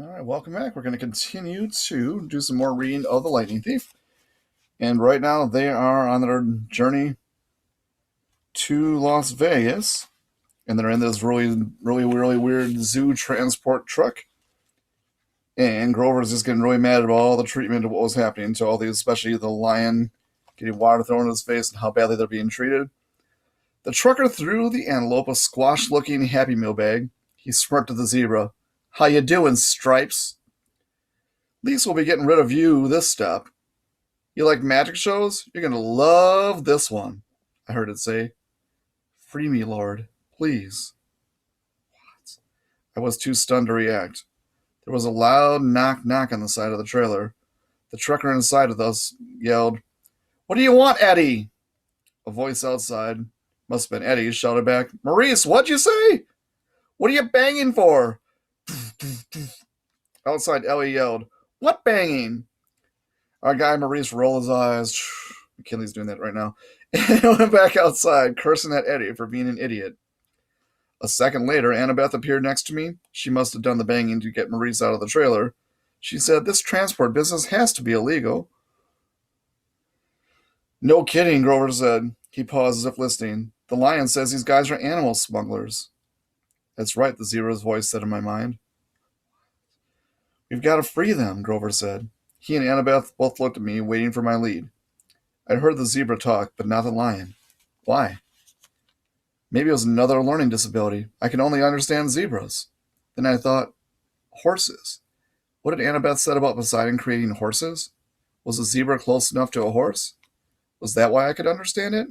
All right, welcome back. We're going to continue to do some more reading of The Lightning Thief. And right now they are on their journey to Las Vegas. And they're in this really weird zoo transport truck. And Grover's just getting really mad about all the treatment of what was happening to all these, especially the lion getting water thrown in his face and how badly they're being treated. The trucker threw the antelope a squash-looking Happy Meal bag. He smirked at the zebra. "How you doing, Stripes? Least we'll be getting rid of you this step. You like magic shows? You're going to love this one," I heard it say. "Free me, Lord, please." What? I was too stunned to react. There was a loud knock on the side of the trailer. The trucker inside with us yelled, "What do you want, Eddie?" A voice outside, must have been Eddie, shouted back, "Maurice, what'd you say? What are you banging for?" Outside, Ellie yelled, "What banging?" Our guy Maurice rolled his eyes. McKinley's doing that right now. And went back outside, cursing at Eddie for being an idiot. A second later, Annabeth appeared next to me. She must have done the banging to get Maurice out of the trailer. She said, "This transport business has to be illegal." "No kidding," Grover said. He paused as if listening. "The lion says these guys are animal smugglers." "That's right," the zebra's voice said in my mind. "We've got to free them," Grover said. He and Annabeth both looked at me, waiting for my lead. I'd heard the zebra talk, but not the lion. Why? Maybe it was another learning disability. I can only understand zebras. Then I thought, horses. What had Annabeth said about Poseidon creating horses? Was a zebra close enough to a horse? Was that why I could understand it?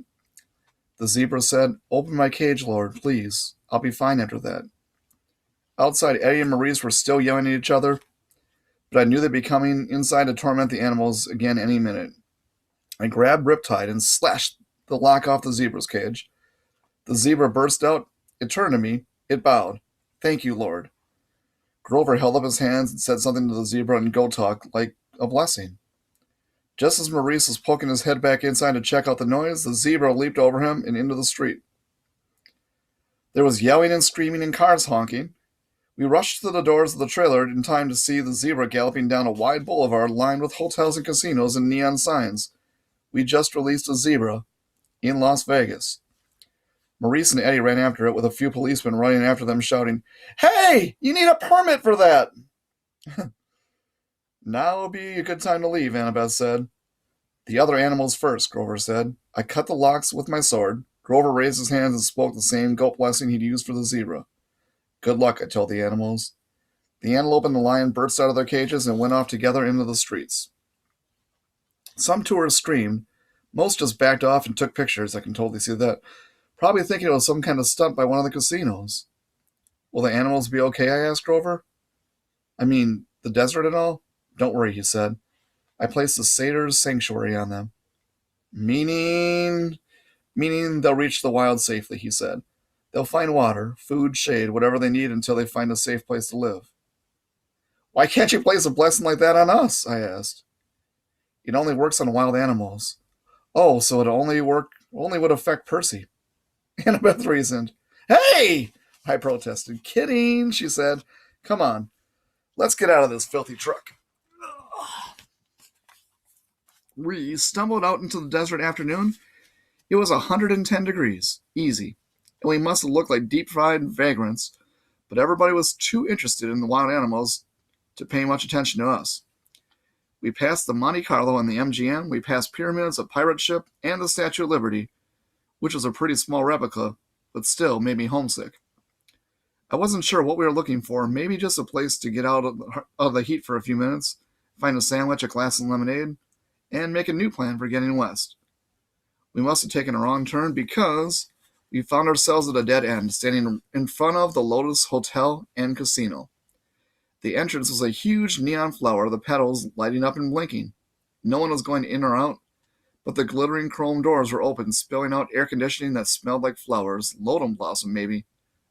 The zebra said, "Open my cage, Lord, please. I'll be fine after that." Outside, Eddie and Maurice were still yelling at each other, but I knew they'd be coming inside to torment the animals again any minute. I grabbed Riptide and slashed the lock off the zebra's cage. The zebra burst out. It turned to me. It bowed. "Thank you, Lord." Grover held up his hands and said something to the zebra in goat talk, like a blessing. Just as Maurice was poking his head back inside to check out the noise, the zebra leaped over him and into the street. There was yelling and screaming and cars honking. We rushed to the doors of the trailer in time to see the zebra galloping down a wide boulevard lined with hotels and casinos and neon signs. We just released a zebra in Las Vegas. Maurice and Eddie ran after it with a few policemen running after them shouting, "Hey, you need a permit for that!" "Now will be a good time to leave," Annabeth said. "The other animals first," Grover said. I cut the locks with my sword. Grover raised his hands and spoke the same goat blessing he'd used for the zebra. "Good luck," I told the animals. The antelope and the lion burst out of their cages and went off together into the streets. Some tourists screamed. Most just backed off and took pictures. I can totally see that. Probably thinking it was some kind of stunt by one of the casinos. "Will the animals be okay?" I asked Grover. "I mean, the desert and all?" "Don't worry," he said. "I placed the satyr's sanctuary on them." Meaning they'll reach the wild safely," he said. "They'll find water, food, shade, whatever they need until they find a safe place to live." "Why can't you place a blessing like that on us?" I asked. "It only works on wild animals." "Oh, so it only would affect Percy." Annabeth reasoned. "Hey!" I protested. "Kidding," she said. "Come on, let's get out of this filthy truck." We stumbled out into the desert afternoon. It was 110 degrees, easy, and we must have looked like deep-fried vagrants, but everybody was too interested in the wild animals to pay much attention to us. We passed the Monte Carlo and the MGM, we passed pyramids, a pirate ship, and the Statue of Liberty, which was a pretty small replica, but still made me homesick. I wasn't sure what we were looking for, maybe just a place to get out of the heat for a few minutes, find a sandwich, a glass of lemonade, and make a new plan for getting west. We must have taken a wrong turn because we found ourselves at a dead end, standing in front of the Lotus Hotel and Casino. The entrance was a huge neon flower, the petals lighting up and blinking. No one was going in or out, but the glittering chrome doors were open, spilling out air conditioning that smelled like flowers, lodum blossom maybe.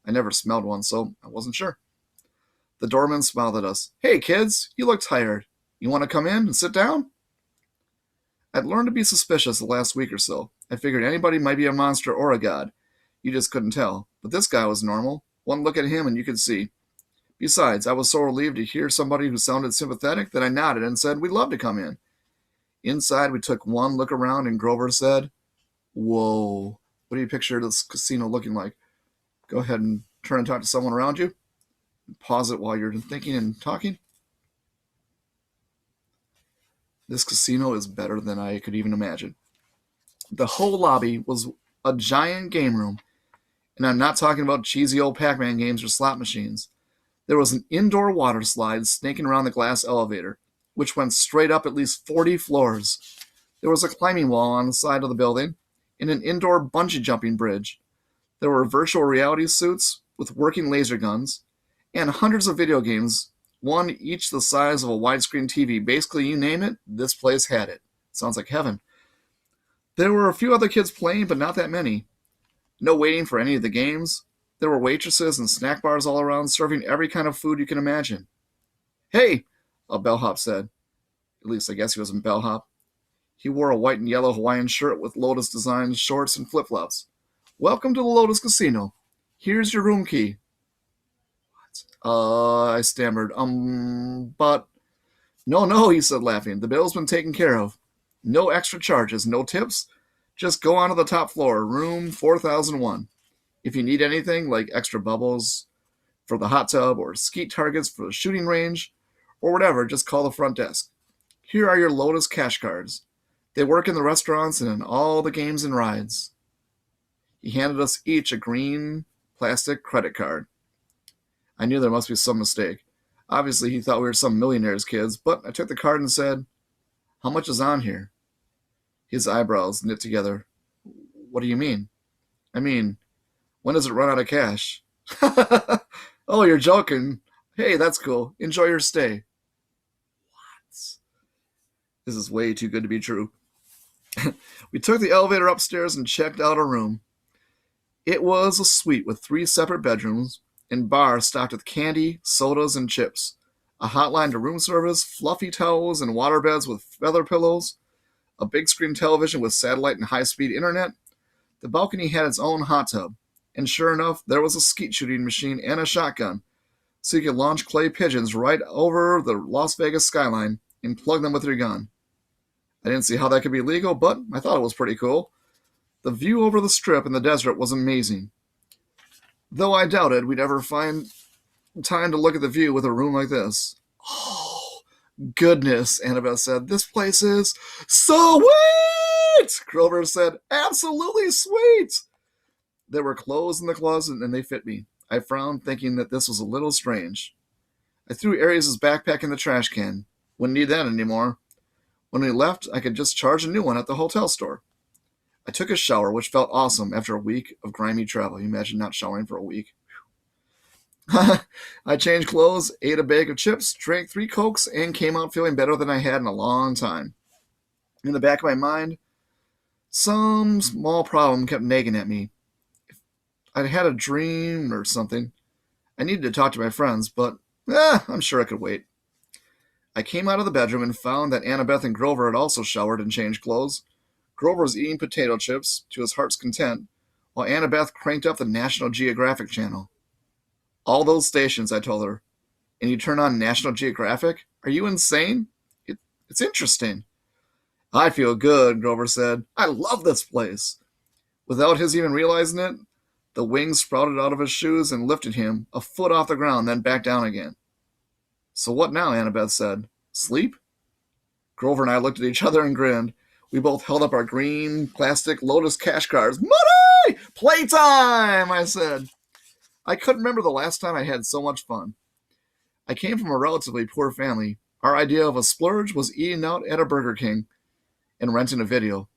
I never smelled one, so I wasn't sure. The doorman smiled at us. "Hey, kids, you look tired. You want to come in and sit down?" I'd learned to be suspicious the last week or so. I figured anybody might be a monster or a god. You just couldn't tell. But this guy was normal. One look at him and you could see. Besides, I was so relieved to hear somebody who sounded sympathetic that I nodded and said we'd love to come in. Inside, we took one look around, and Grover said, "Whoa, what do you picture this casino looking like? Go ahead and turn and talk to someone around you. Pause it while you're thinking and talking." This casino is better than I could even imagine. The whole lobby was a giant game room, and I'm not talking about cheesy old Pac-Man games or slot machines. There was an indoor water slide snaking around the glass elevator, which went straight up at least 40 floors. There was a climbing wall on the side of the building, and an indoor bungee jumping bridge. There were virtual reality suits with working laser guns, and hundreds of video games, one each the size of a widescreen TV. Basically, you name it, this place had it. Sounds like heaven. There were a few other kids playing, but not that many. No waiting for any of the games. There were waitresses and snack bars all around, serving every kind of food you can imagine. "Hey," a bellhop said. At least I guess he was a bellhop. He wore a white and yellow Hawaiian shirt with Lotus designed shorts and flip-flops. "Welcome to the Lotus Casino. Here's your room key." I stammered. But... No, he said, laughing. "The bill's been taken care of. No extra charges, no tips. Just go on to the top floor, room 4001. If you need anything, like extra bubbles for the hot tub or skeet targets for the shooting range, or whatever, just call the front desk. Here are your Lotus cash cards. They work in the restaurants and in all the games and rides." He handed us each a green plastic credit card. I knew there must be some mistake. Obviously, he thought we were some millionaire's kids, but I took the card and said, "How much is on here?" His eyebrows knit together. "What do you mean?" "I mean, when does it run out of cash?" "Oh, you're joking. Hey, that's cool. Enjoy your stay." What? This is way too good to be true. We took the elevator upstairs and checked out a room. It was a suite with 3 separate bedrooms and bars stocked with candy, sodas, and chips, a hotline to room service, fluffy towels, and waterbeds with feather pillows, a big screen television with satellite and high-speed internet. The balcony had its own hot tub, and sure enough, there was a skeet shooting machine and a shotgun, so you could launch clay pigeons right over the Las Vegas skyline and plug them with your gun. I didn't see how that could be legal, but I thought it was pretty cool. The view over the strip and the desert was amazing, though I doubted we'd ever find time to look at the view with a room like this. "Oh, goodness," Annabeth said. "This place is sweet!" Grover said, "Absolutely sweet!" There were clothes in the closet, and they fit me. I frowned, thinking that this was a little strange. I threw Arias' backpack in the trash can. Wouldn't need that anymore. When we left, I could just charge a new one at the hotel store. I took a shower, which felt awesome after a week of grimy travel. You imagine not showering for a week. I changed clothes, ate a bag of chips, drank 3 Cokes, and came out feeling better than I had in a long time. In the back of my mind, some small problem kept nagging at me. If I'd had a dream or something, I needed to talk to my friends, but I'm sure I could wait. I came out of the bedroom and found that Annabeth and Grover had also showered and changed clothes. Grover was eating potato chips to his heart's content, while Annabeth cranked up the National Geographic channel. "All those stations," I told her. "And you turn on National Geographic? Are you insane? It's interesting." "I feel good," Grover said. "I love this place." Without his even realizing it, the wings sprouted out of his shoes and lifted him a foot off the ground, then back down again. "So what now?" Annabeth said. "Sleep?" Grover and I looked at each other and grinned. We both held up our green plastic Lotus cash cards. "Money! Playtime!" I said. I couldn't remember the last time I had so much fun. I came from a relatively poor family. Our idea of a splurge was eating out at a Burger King and renting a video.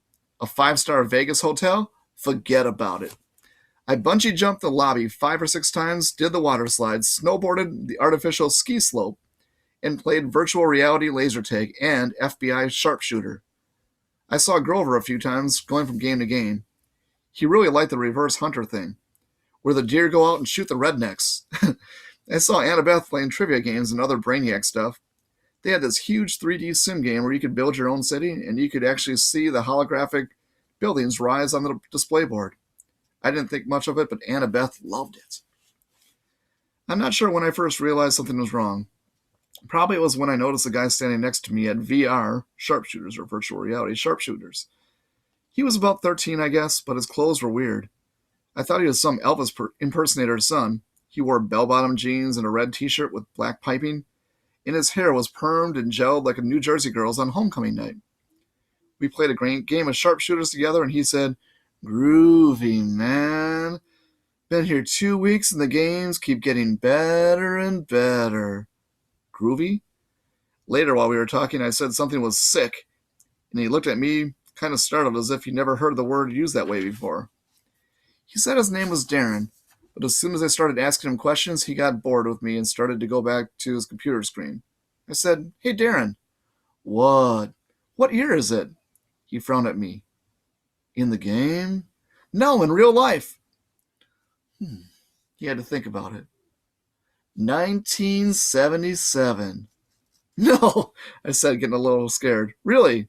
A 5-star Vegas hotel? Forget about it. I bungee jumped the lobby 5 or 6 times, did the water slides, snowboarded the artificial ski slope, and played virtual reality laser tag and FBI sharpshooter. I saw Grover a few times going from game to game. He really liked the reverse hunter thing, where the deer go out and shoot the rednecks. I saw Annabeth playing trivia games and other Brainiac stuff. They had this huge 3D sim game where you could build your own city, and you could actually see the holographic buildings rise on the display board. I didn't think much of it, but Annabeth loved it. I'm not sure when I first realized something was wrong. Probably it was when I noticed the guy standing next to me at VR sharpshooters, or virtual reality sharpshooters. He was about 13, I guess, but his clothes were weird. I thought he was some Elvis impersonator's son. He wore bell-bottom jeans and a red t-shirt with black piping, and his hair was permed and gelled like a New Jersey girl's on homecoming night. We played a great game of sharpshooters together, and he said, "Groovy, man. Been here 2 weeks, and the games keep getting better and better." Groovy? Later, while we were talking, I said something was sick, and he looked at me kind of startled as if he never heard the word used that way before. He said his name was Darren, but as soon as I started asking him questions, he got bored with me and started to go back to his computer screen. I said, "Hey, Darren." "What? What year is it?" He frowned at me. "In the game?" "No, in real life." He had to think about it. 1977. "No," I said, getting a little scared. "Really?"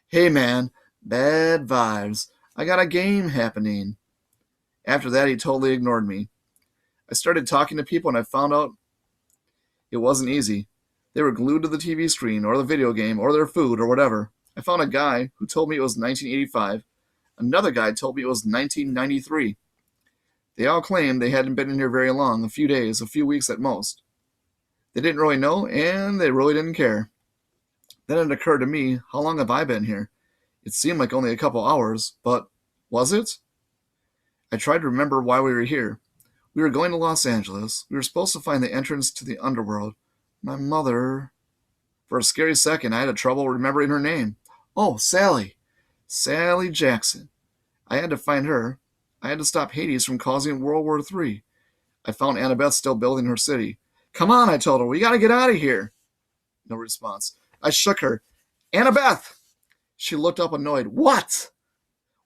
"Hey, man, bad vibes. I got a game happening." After that, he totally ignored me. I started talking to people, and I found out it wasn't easy. They were glued to the TV screen, or the video game, or their food, or whatever. I found a guy who told me it was 1985. Another guy told me it was 1993. They all claimed they hadn't been in here very long, a few days, a few weeks at most. They didn't really know, and they really didn't care. Then it occurred to me, how long have I been here? It seemed like only a couple hours, but was it? I tried to remember why we were here. We were going to Los Angeles. We were supposed to find the entrance to the underworld. My mother... For a scary second, I had trouble remembering her name. Oh, Sally. Sally Jackson. I had to find her. I had to stop Hades from causing World War III. I found Annabeth still building her city. "Come on," I told her. "We got to get out of here." No response. I shook her. "Annabeth!" She looked up annoyed. "What?"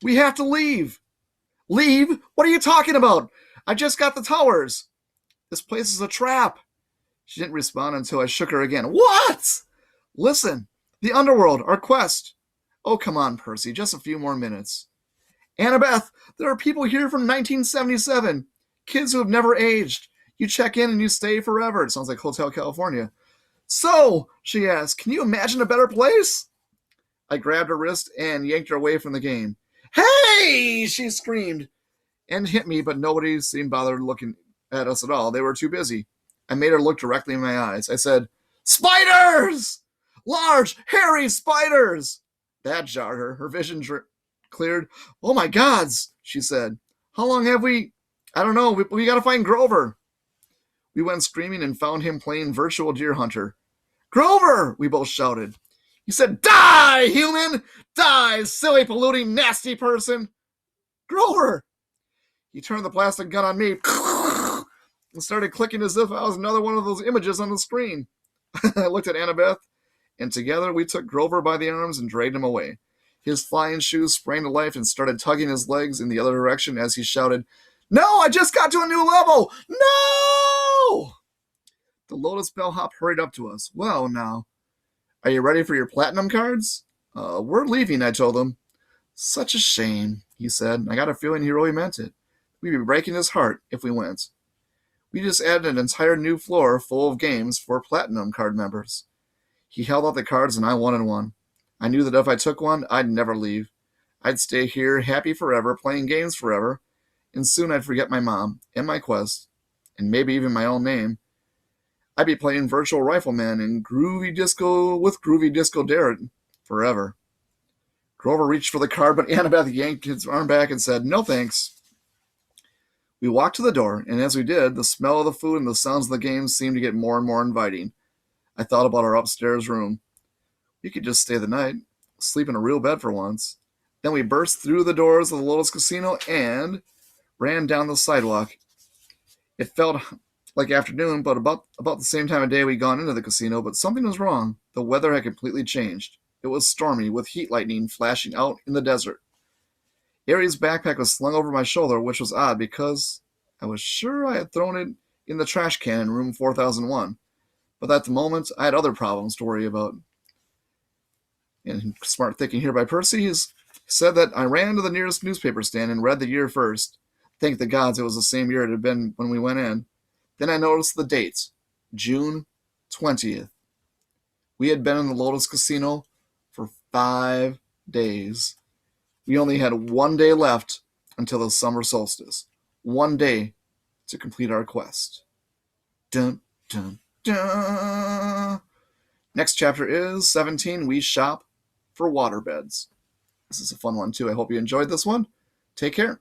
"We have to leave." "Leave? What are you talking about? I just got the towers." "This place is a trap." She didn't respond until I shook her again. "What?" "Listen, the underworld, our quest." "Oh, come on, Percy, just a few more minutes." "Annabeth, there are people here from 1977. Kids who have never aged. You check in and you stay forever." It sounds like Hotel California. "So," she asked, "can you imagine a better place?" I grabbed her wrist and yanked her away from the game. "Hey!" she screamed and hit me, but nobody seemed bothered looking at us at all. They were too busy. I made her look directly in my eyes. I said, "Spiders! Large, hairy spiders!" That jarred her. Her vision cleared. "Oh my gods," she said. "How long have we... I don't know. We got to find Grover." We went screaming and found him playing virtual deer hunter. "Grover!" we both shouted. He said, "Die, human! Die, silly, polluting, nasty person!" "Grover!" He turned the plastic gun on me and started clicking as if I was another one of those images on the screen. I looked at Annabeth, and together we took Grover by the arms and dragged him away. His flying shoes sprang to life and started tugging his legs in the other direction as he shouted, "No, I just got to a new level! No!" The Lotus bellhop hurried up to us. "Well, now, are you ready for your platinum cards?" "We're leaving," I told him. "Such a shame," he said. I got a feeling he really meant it. We'd be breaking his heart if we went. We just added an entire new floor full of games for platinum card members. He held out the cards and I wanted one. I knew that if I took one, I'd never leave. I'd stay here happy forever, playing games forever, and soon I'd forget my mom and my quest, and maybe even my own name. I'd be playing Virtual Rifleman and Groovy Disco with Groovy Disco Darren forever. Grover reached for the card, but Annabeth yanked his arm back and said, "No thanks." We walked to the door, and as we did, the smell of the food and the sounds of the game seemed to get more and more inviting. I thought about our upstairs room. We could just stay the night, sleep in a real bed for once. Then we burst through the doors of the Lotus Casino and ran down the sidewalk. It felt like afternoon, but about the same time of day we'd gone into the casino, but something was wrong. The weather had completely changed. It was stormy, with heat lightning flashing out in the desert. Aries' backpack was slung over my shoulder, which was odd because I was sure I had thrown it in the trash can in room 4001. But at the moment, I had other problems to worry about. And smart thinking here by Percy said that I ran to the nearest newspaper stand and read the year first. Thank the gods it was the same year it had been when we went in. Then I noticed the date, June 20th. We had been in the Lotus Casino for 5 days. We only had 1 day left until the summer solstice. 1 day to complete our quest. Dun, dun, dun. Next chapter is 17. We shop for waterbeds. This is a fun one, too. I hope you enjoyed this one. Take care.